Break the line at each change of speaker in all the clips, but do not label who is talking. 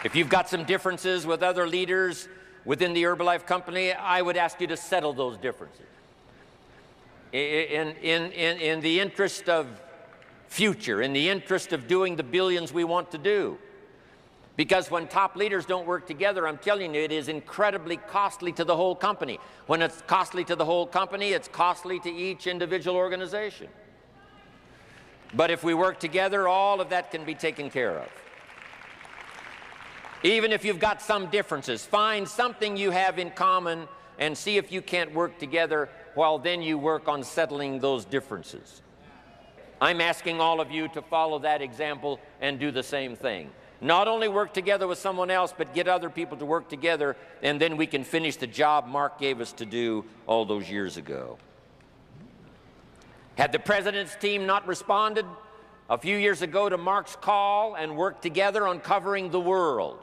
If you've got some differences with other leaders within the Herbalife company, I would ask you to settle those differences. In the interest of future, in the interest of doing the billions we want to do. Because when top leaders don't work together, I'm telling you, it is incredibly costly to the whole company. When it's costly to the whole company, it's costly to each individual organization. But if we work together, all of that can be taken care of. Even if you've got some differences, find something you have in common and see if you can't work together while then you work on settling those differences. I'm asking all of you to follow that example and do the same thing. Not only work together with someone else, but get other people to work together, and then we can finish the job Mark gave us to do all those years ago. Had the president's team not responded a few years ago to Mark's call and worked together on covering the world,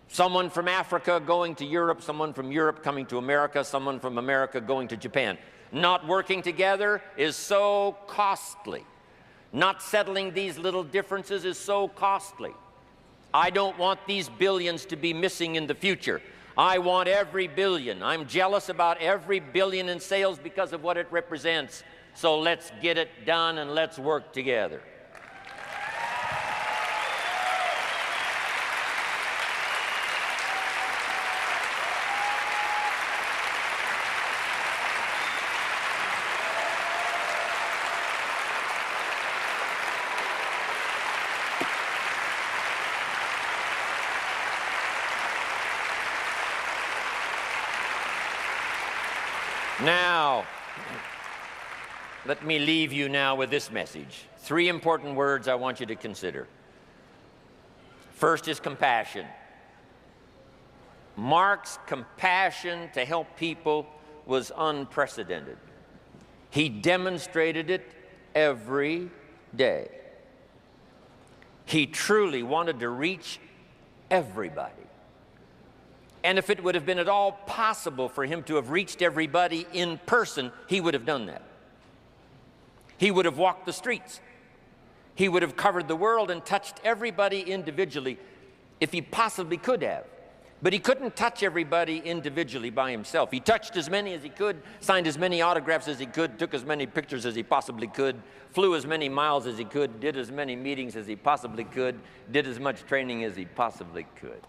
someone from Africa going to Europe, someone from Europe coming to America, someone from America going to Japan, not working together is so costly. Not settling these little differences is so costly. I don't want these billions to be missing in the future. I want every billion. I'm jealous about every billion in sales because of what it represents. So let's get it done and let's work together. Now, let me leave you now with this message. 3 important words I want you to consider. First is compassion. Mark's compassion to help people was unprecedented. He demonstrated it every day. He truly wanted to reach everybody. And if it would have been at all possible for him to have reached everybody in person, he would have done that. He would have walked the streets. He would have covered the world and touched everybody individually if he possibly could have. But he couldn't touch everybody individually by himself. He touched as many as he could, signed as many autographs as he could, took as many pictures as he possibly could, flew as many miles as he could, did as many meetings as he possibly could, did as much training as he possibly could.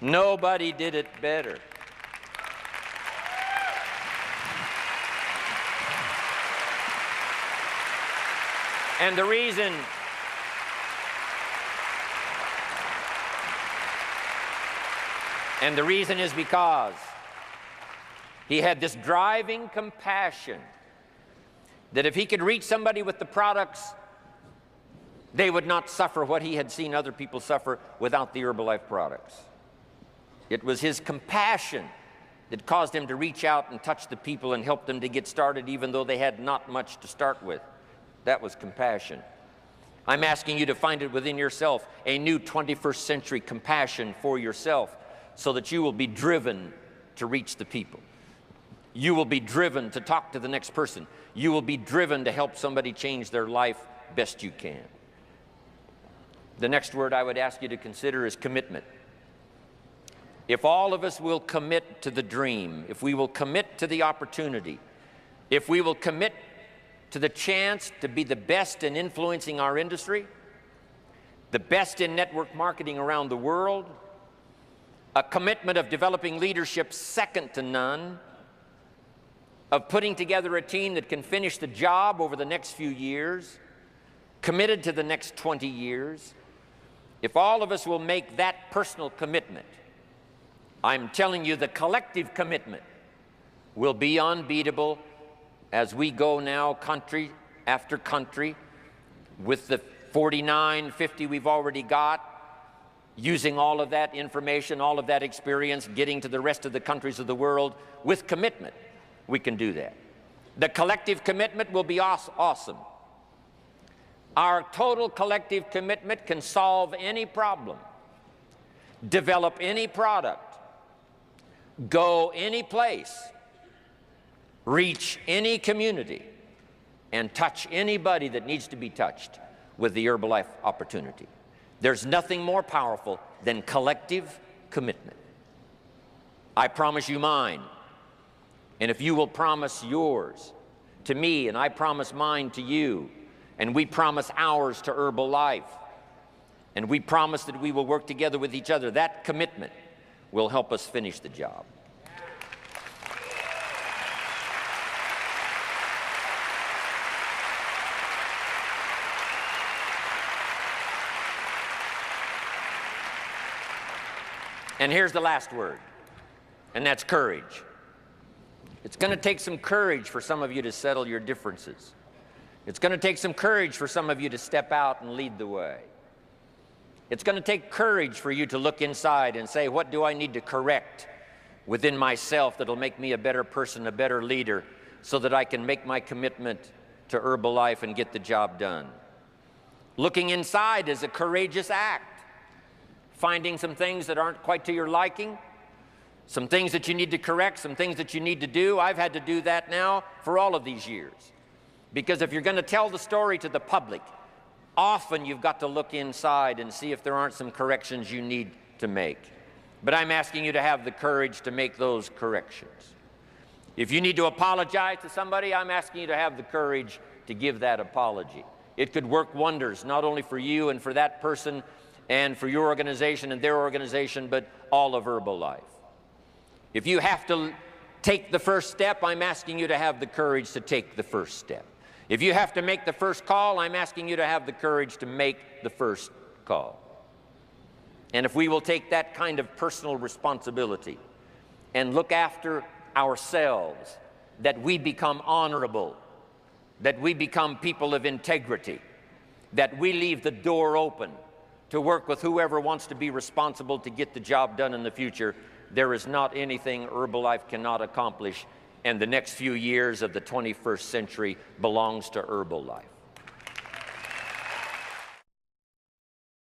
Nobody did it better. And the reason is because he had this driving compassion that if he could reach somebody with the products, they would not suffer what he had seen other people suffer without the Herbalife products. It was his compassion that caused him to reach out and touch the people and help them to get started even though they had not much to start with. That was compassion. I'm asking you to find it within yourself, a new 21st century compassion for yourself so that you will be driven to reach the people. You will be driven to talk to the next person. You will be driven to help somebody change their life best you can. The next word I would ask you to consider is commitment. If all of us will commit to the dream, if we will commit to the opportunity, if we will commit to the chance to be the best in influencing our industry, the best in network marketing around the world, a commitment of developing leadership second to none, of putting together a team that can finish the job over the next few years, committed to the next 20 years, if all of us will make that personal commitment, I'm telling you the collective commitment will be unbeatable as we go now country after country with the 49, 50 we've already got, using all of that information, all of that experience, getting to the rest of the countries of the world with commitment. We can do that. The collective commitment will be awesome. Our total collective commitment can solve any problem, develop any product, go any place, reach any community, and touch anybody that needs to be touched with the Herbalife opportunity. There's nothing more powerful than collective commitment. I promise you mine, and if you will promise yours to me, and I promise mine to you, and we promise ours to Herbalife, and we promise that we will work together with each other, that commitment will help us finish the job. And here's the last word, and that's courage. It's going to take some courage for some of you to settle your differences. It's going to take some courage for some of you to step out and lead the way. It's going to take courage for you to look inside and say, what do I need to correct within myself that'll make me a better person, a better leader, so that I can make my commitment to Herbalife and get the job done. Looking inside is a courageous act. Finding some things that aren't quite to your liking, some things that you need to correct, some things that you need to do. I've had to do that now for all of these years. Because if you're going to tell the story to the public, often you've got to look inside and see if there aren't some corrections you need to make. But I'm asking you to have the courage to make those corrections. If you need to apologize to somebody, I'm asking you to have the courage to give that apology. It could work wonders, not only for you and for that person and for your organization and their organization, but all of Herbalife. If you have to take the first step, I'm asking you to have the courage to take the first step. If you have to make the first call, I'm asking you to have the courage to make the first call. And if we will take that kind of personal responsibility and look after ourselves, that we become honorable, that we become people of integrity, that we leave the door open to work with whoever wants to be responsible to get the job done in the future, there is not anything Herbalife cannot accomplish, and the next few years of the 21st century belongs to Herbalife.